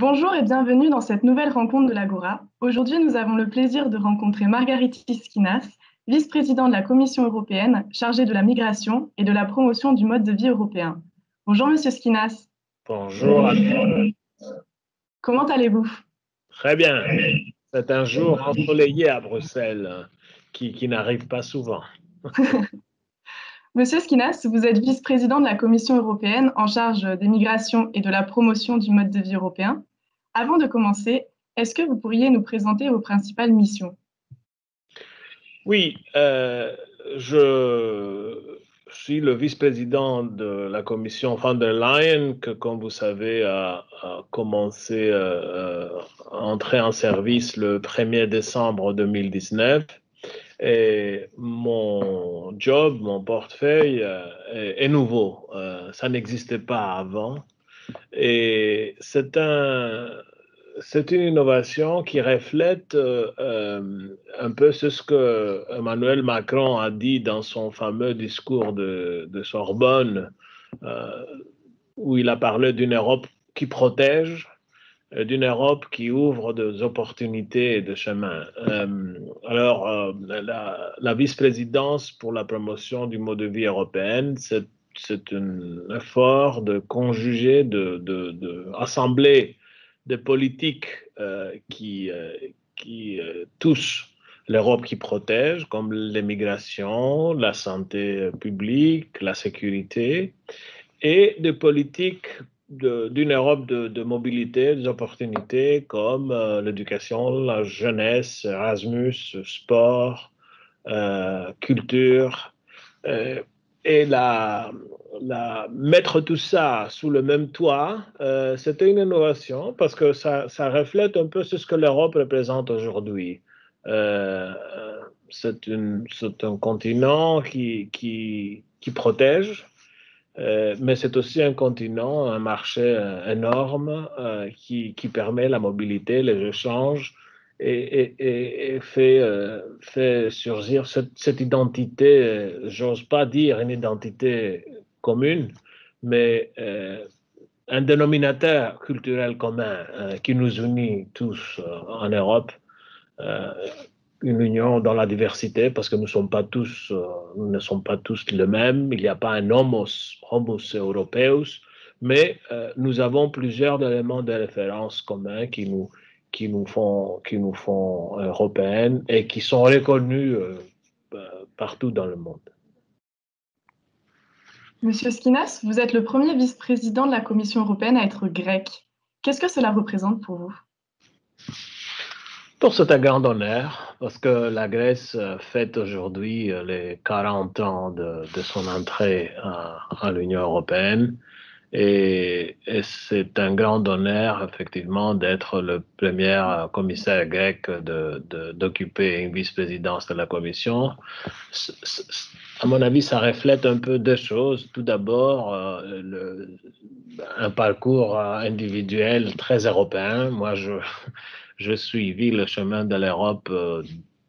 Bonjour et bienvenue dans cette nouvelle rencontre de l'Agora. Aujourd'hui, nous avons le plaisir de rencontrer Margaritis Schinas, vice-président de la Commission européenne chargée de la migration et de la promotion du mode de vie européen. Bonjour Monsieur Schinas. Bonjour à tous. Comment allez-vous? Très bien. C'est un jour ensoleillé à Bruxelles qui n'arrive pas souvent. Monsieur Schinas, vous êtes vice-président de la Commission européenne en charge des migrations et de la promotion du mode de vie européen. Avant de commencer, est-ce que vous pourriez nous présenter vos principales missions? Oui, je suis le vice-président de la commission von der Leyen, que, comme vous savez, a commencé à entrer en service le 1er décembre 2019. Et mon job, mon portefeuille est nouveau. Ça n'existait pas avant. Et c'est une innovation qui reflète un peu ce que Emmanuel Macron a dit dans son fameux discours de Sorbonne, euh, où il a parlé d'une Europe qui protège, d'une Europe qui ouvre des opportunités et des chemins. La vice-présidence pour la promotion du mode de vie européen, c'est un effort de conjuguer, assembler des politiques qui touchent l'Europe qui protège, comme l'immigration, la santé publique, la sécurité, et des politiques d'une Europe de mobilité, des opportunités comme l'éducation, la jeunesse, Erasmus, sport, culture. Euh, et mettre tout ça sous le même toit, c'était une innovation parce que ça reflète un peu ce que l'Europe représente aujourd'hui. Euh, c'est un continent qui protège, mais c'est aussi un continent, un marché énorme qui permet la mobilité, les échanges et fait surgir cette identité, j'ose pas dire une identité commune, mais un dénominateur culturel commun qui nous unit tous en Europe. Euh, une union dans la diversité parce que nous ne sommes pas tous les mêmes. Il n'y a pas un homo europeus, mais nous avons plusieurs éléments de référence communs qui nous font européennes et qui sont reconnus partout dans le monde. Monsieur Schinas, vous êtes le premier vice-président de la Commission européenne à être grec. Qu'est-ce que cela représente pour vous? C'est un grand honneur parce que la Grèce fête aujourd'hui les 40 ans de son entrée à l'Union européenne et c'est un grand honneur effectivement d'être le premier commissaire grec d'occuper une vice-présidence de la Commission. À mon avis, ça reflète un peu deux choses. Tout d'abord, un parcours individuel très européen. Moi, je suivi le chemin de l'Europe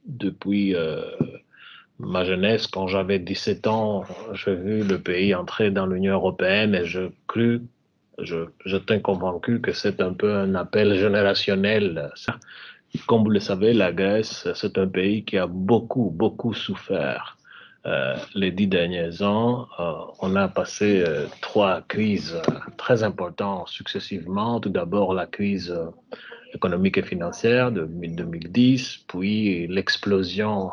depuis ma jeunesse. Quand j'avais 17 ans, j'ai vu le pays entrer dans l'Union européenne et j'étais convaincu que c'est un peu un appel générationnel. Comme vous le savez, la Grèce, c'est un pays qui a beaucoup souffert. Les 10 derniers ans, on a passé trois crises très importantes successivement. Tout d'abord, la crise économique et financière de 2010, puis l'explosion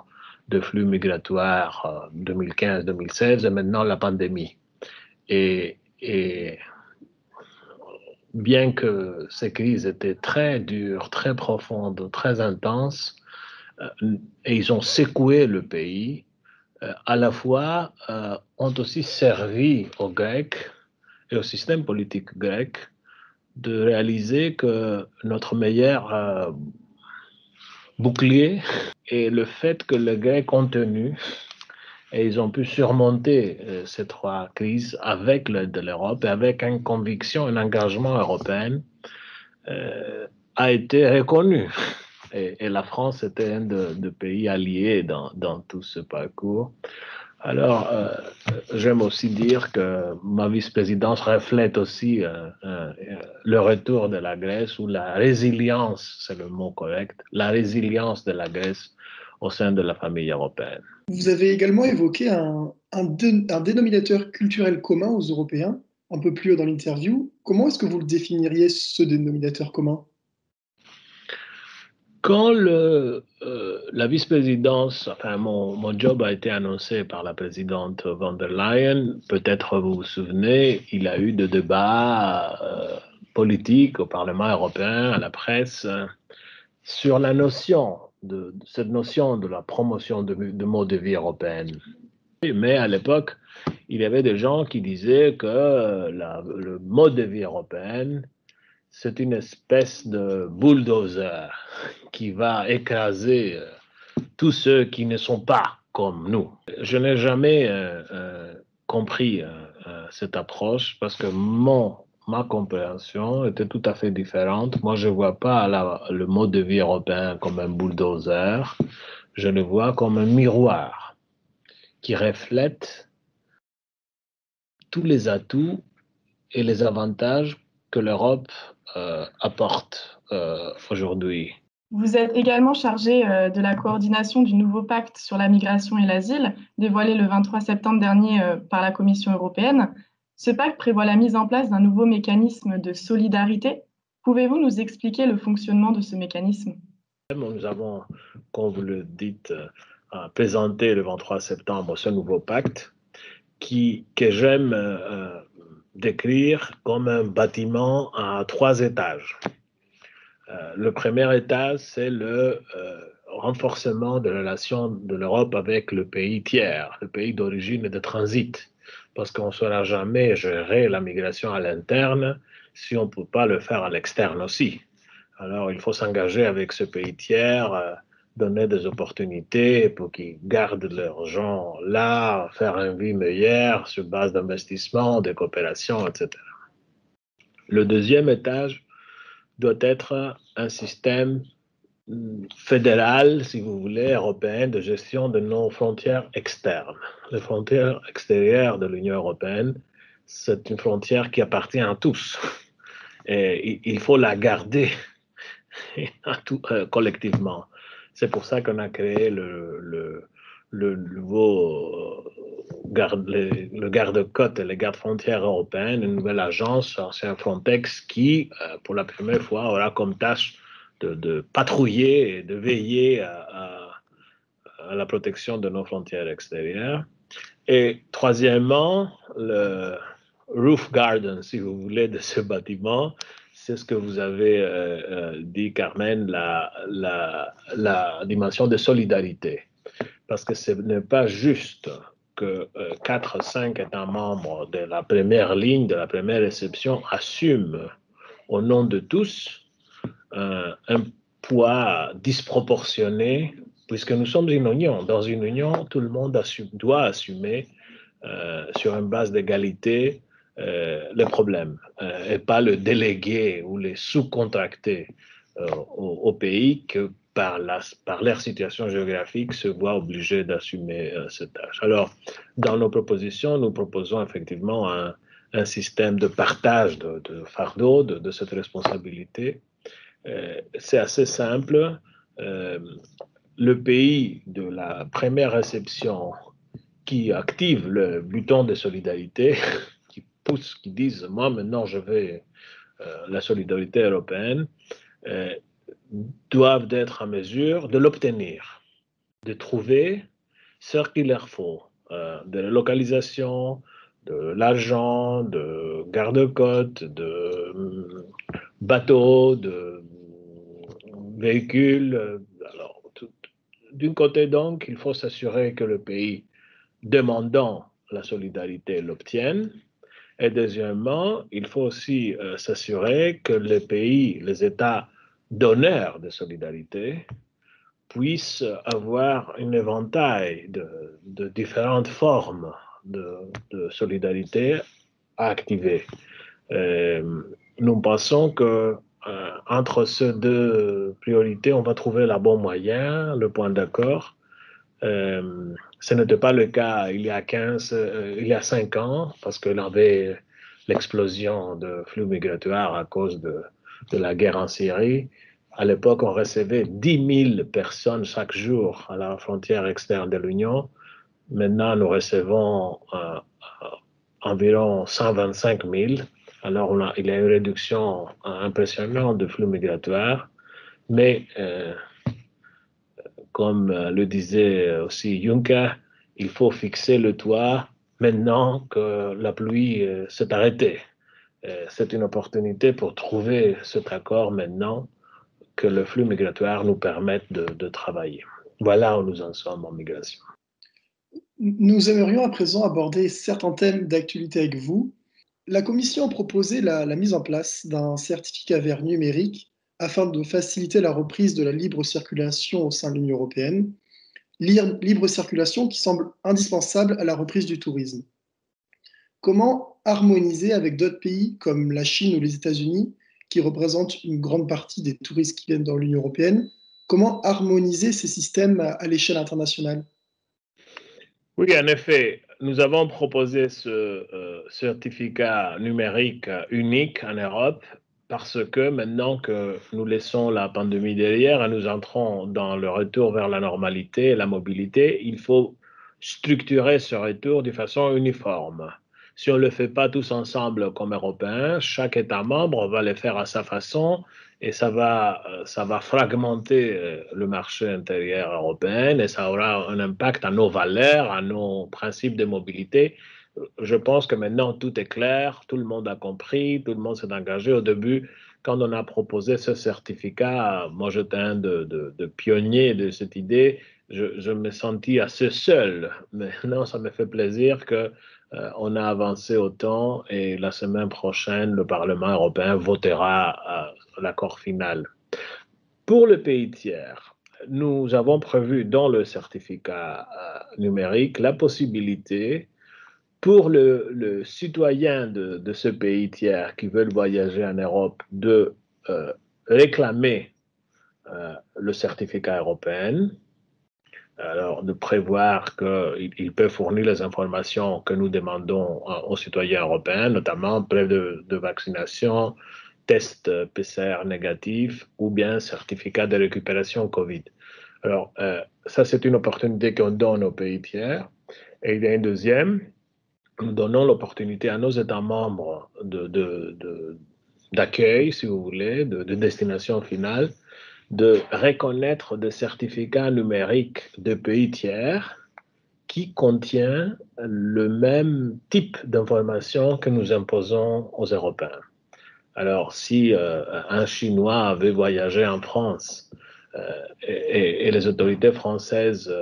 de flux migratoires 2015-2016 et maintenant la pandémie. Et bien que ces crises étaient très dures, très profondes, très intenses, et ils ont secoué le pays, à la fois ont aussi servi aux Grecs et au système politique grec de réaliser que notre meilleur bouclier est le fait que les Grecs ont tenu et ils ont pu surmonter ces trois crises avec l'aide de l'Europe et avec une conviction, un engagement européen a été reconnu. Et la France était un des pays alliés dans tout ce parcours. Alors, j'aime aussi dire que ma vice-présidence reflète aussi le retour de la Grèce ou la résilience, c'est le mot correct, la résilience de la Grèce au sein de la famille européenne. Vous avez également évoqué un dénominateur culturel commun aux Européens, un peu plus haut dans l'interview. Comment est-ce que vous le définiriez, ce dénominateur commun? Quand la vice-présidence, enfin mon job a été annoncé par la présidente von der Leyen, peut-être vous vous souvenez, il y a eu des débats politiques au Parlement européen, à la presse, sur la notion cette notion de la promotion de mode de vie européenne. Mais à l'époque, il y avait des gens qui disaient que le mode de vie européen, c'est une espèce de bulldozer qui va écraser tous ceux qui ne sont pas comme nous. Je n'ai jamais compris cette approche parce que ma compréhension était tout à fait différente. Moi, je ne vois pas le mode de vie européen comme un bulldozer, je le vois comme un miroir qui reflète tous les atouts et les avantages que l'Europe apporte aujourd'hui. Vous êtes également chargé de la coordination du nouveau pacte sur la migration et l'asile, dévoilé le 23 septembre dernier par la Commission européenne. Ce pacte prévoit la mise en place d'un nouveau mécanisme de solidarité. Pouvez-vous nous expliquer le fonctionnement de ce mécanisme? Nous avons, comme vous le dites, présenté le 23 septembre ce nouveau pacte que j'aime décrire comme un bâtiment à 3 étages. Le premier étage, c'est le renforcement de la relation de l'Europe avec le pays tiers, le pays d'origine et de transit, parce qu'on ne saura jamais gérer la migration à l'interne si on ne peut pas le faire à l'externe aussi. Alors, il faut s'engager avec ce pays tiers, donner des opportunités pour qu'ils gardent leurs gens là, faire une vie meilleure sur base d'investissement, de coopération, etc. Le deuxième étage doit être un système fédéral, si vous voulez, européen de gestion de nos frontières externes. Les frontières extérieures de l'Union européenne, c'est une frontière qui appartient à tous. Et il faut la garder collectivement. C'est pour ça qu'on a créé le nouveau garde-côte et les gardes-frontières européennes, une nouvelle agence, c'est un Frontex qui, pour la première fois, aura comme tâche de patrouiller et de veiller à la protection de nos frontières extérieures. Et troisièmement, le roof garden, si vous voulez, de ce bâtiment, c'est ce que vous avez dit, Carmen, la dimension de solidarité. Parce que ce n'est pas juste que 4-5 États membres de la première ligne, de la première réception, assument au nom de tous un poids disproportionné, puisque nous sommes une union. Dans une union, tout le monde doit assumer sur une base d'égalité les problèmes et pas le déléguer ou les sous-contracter au pays que par leur situation géographique se voient obligés d'assumer cette tâche. Alors, dans nos propositions, nous proposons effectivement un système de partage de fardeau, de cette responsabilité. C'est assez simple. Le pays de la première réception qui active le bouton de solidarité, qui pousse, qui disent moi maintenant je veux la solidarité européenne, doivent être en mesure de l'obtenir, de trouver ce qu'il leur faut, de la localisation, de l'argent, de garde-côtes, de bateaux, de véhicules. Alors, d'un côté donc, il faut s'assurer que le pays demandant la solidarité l'obtienne. Et deuxièmement, il faut aussi s'assurer que les pays, les États donneurs de solidarité puissent avoir un éventail de différentes formes de solidarité à activer. Nous pensons que entre ces deux priorités, on va trouver le bon moyen, le point d'accord, Ce n'était pas le cas il y a 5 ans, parce qu'il y avait l'explosion de flux migratoires à cause de la guerre en Syrie. À l'époque, on recevait 10 000 personnes chaque jour à la frontière externe de l'Union. Maintenant, nous recevons environ 125 000. Alors, il y a une réduction impressionnante de flux migratoires, mais comme le disait aussi Juncker, il faut fixer le toit maintenant que la pluie s'est arrêtée. C'est une opportunité pour trouver cet accord maintenant que le flux migratoire nous permette de travailler. Voilà où nous en sommes en migration. Nous aimerions à présent aborder certains thèmes d'actualité avec vous. La Commission a proposé la mise en place d'un certificat vert numérique afin de faciliter la reprise de la libre circulation au sein de l'Union européenne. Libre circulation qui semble indispensable à la reprise du tourisme. Comment harmoniser avec d'autres pays comme la Chine ou les États-Unis, qui représentent une grande partie des touristes qui viennent dans l'Union européenne? Comment harmoniser ces systèmes à l'échelle internationale? Oui, en effet, nous avons proposé ce certificat numérique unique en Europe parce que maintenant que nous laissons la pandémie derrière et nous entrons dans le retour vers la normalité et la mobilité, il faut structurer ce retour de façon uniforme. Si on ne le fait pas tous ensemble comme Européens, chaque État membre va le faire à sa façon et ça va fragmenter le marché intérieur européen et ça aura un impact à nos valeurs, à nos principes de mobilité. Je pense que maintenant tout est clair, tout le monde a compris, tout le monde s'est engagé. Au début, quand on a proposé ce certificat, moi j'étais un de pionniers de cette idée, je me sentis assez seul. Maintenant, ça me fait plaisir que on a avancé autant et la semaine prochaine, le Parlement européen votera l'accord final. Pour le pays tiers, nous avons prévu dans le certificat numérique la possibilité pour le citoyen de ce pays tiers qui veut voyager en Europe de réclamer le certificat européen. Alors, de prévoir qu'il peut fournir les informations que nous demandons aux citoyens européens, notamment preuve de vaccination, test PCR négatif ou bien certificat de récupération COVID. Alors, ça, c'est une opportunité qu'on donne aux pays tiers. Et il y a une deuxième, nous donnons l'opportunité à nos États membres d'accueil, si vous voulez, de destination finale, de reconnaître des certificats numériques de pays tiers qui contient le même type d'information que nous imposons aux Européens. Alors, si un Chinois veut voyager en France et les autorités françaises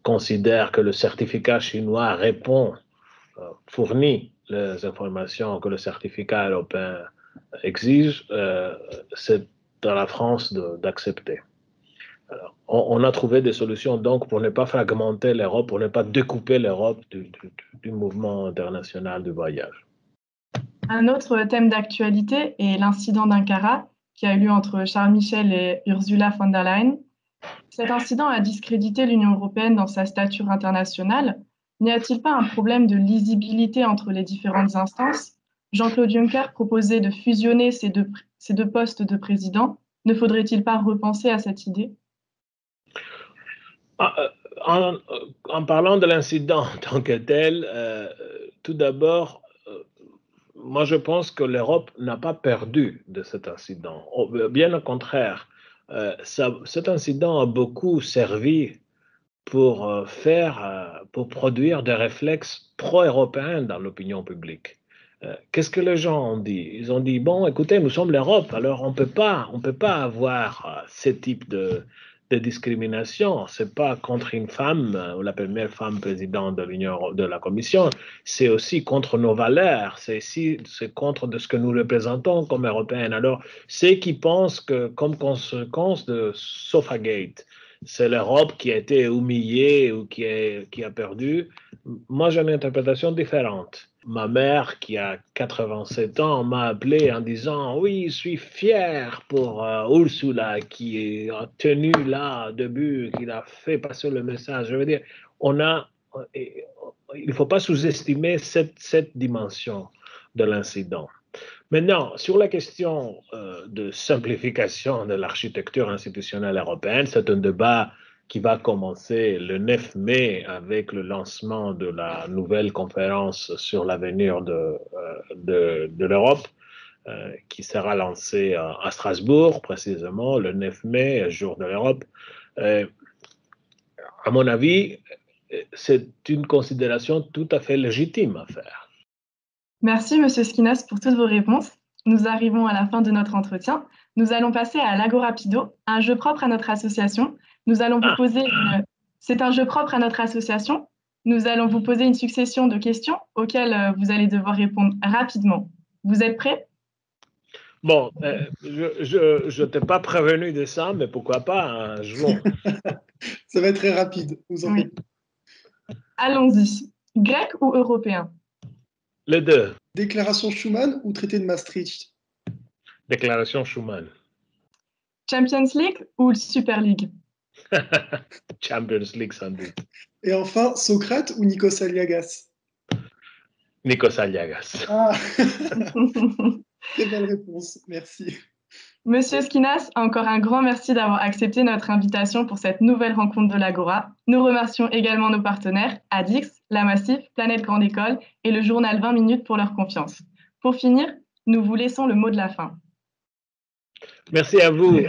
considèrent que le certificat chinois fournit les informations que le certificat européen exige, c'est à la France d'accepter. On a trouvé des solutions donc pour ne pas fragmenter l'Europe, pour ne pas découper l'Europe du mouvement international du voyage. Un autre thème d'actualité est l'incident d'Ankara qui a eu lieu entre Charles Michel et Ursula von der Leyen. Cet incident a discrédité l'Union européenne dans sa stature internationale. N'y a-t-il pas un problème de lisibilité entre les différentes instances? Jean-Claude Juncker proposait de fusionner ces deux postes de président. Ne faudrait-il pas repenser à cette idée? En parlant de l'incident en tant que tel, tout d'abord, moi je pense que l'Europe n'a pas perdu de cet incident. Bien au contraire, cet incident a beaucoup servi pour pour produire des réflexes pro-européens dans l'opinion publique. Qu'est-ce que les gens ont dit? Ils ont dit, bon, écoutez, nous sommes l'Europe, alors on peut pas avoir ce type de discrimination. C'est pas contre une femme, ou la première femme présidente de la Commission, c'est aussi contre nos valeurs, c'est contre de ce que nous représentons comme Européens. Alors, ceux qui pensent que, comme conséquence de Sofagate, c'est l'Europe qui a été humiliée ou qui a perdu, moi j'ai une interprétation différente. ma mère, qui a 87 ans, m'a appelé en disant « Oui, je suis fier pour Ursula qui a tenu là, début, qui a fait passer le message. » Je veux dire, il ne faut pas sous-estimer cette dimension de l'incident. Maintenant, sur la question de simplification de l'architecture institutionnelle européenne, c'est un débat qui va commencer le 9 mai avec le lancement de la nouvelle conférence sur l'avenir de l'Europe, qui sera lancée à Strasbourg, précisément, le 9 mai, jour de l'Europe. À mon avis, c'est une considération tout à fait légitime à faire. Merci, Monsieur Skinas, pour toutes vos réponses. Nous arrivons à la fin de notre entretien. Nous allons passer à l'Agorapido, un jeu propre à notre association. Nous allons vous poser C'est un jeu propre à notre association. Nous allons vous poser une succession de questions auxquelles vous allez devoir répondre rapidement. Vous êtes prêts? Bon, je ne t'ai pas prévenu de ça, mais pourquoi pas, hein, jouons. Ça va être très rapide, vous en faites. Allons-y. Grec ou européen? Les deux. Déclaration Schuman ou traité de Maastricht? Déclaration Schuman. Champions League ou Super League? Champions League, sans doute. Et enfin, Socrate ou Nikos Aliagas? Nikos Aliagas. Ah. Très belle réponse, merci. Monsieur Skinas, encore un grand merci d'avoir accepté notre invitation pour cette nouvelle rencontre de l'Agora. Nous remercions également nos partenaires, Adix, La Massif, Planète Grande École et le journal 20 minutes pour leur confiance. Pour finir, nous vous laissons le mot de la fin. Merci à vous.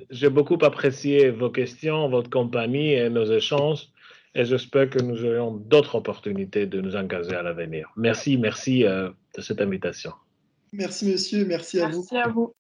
J'ai beaucoup apprécié vos questions, votre compagnie et nos échanges. Et j'espère que nous aurons d'autres opportunités de nous engager à l'avenir. Merci de cette invitation. Merci monsieur, merci à vous. Merci à vous.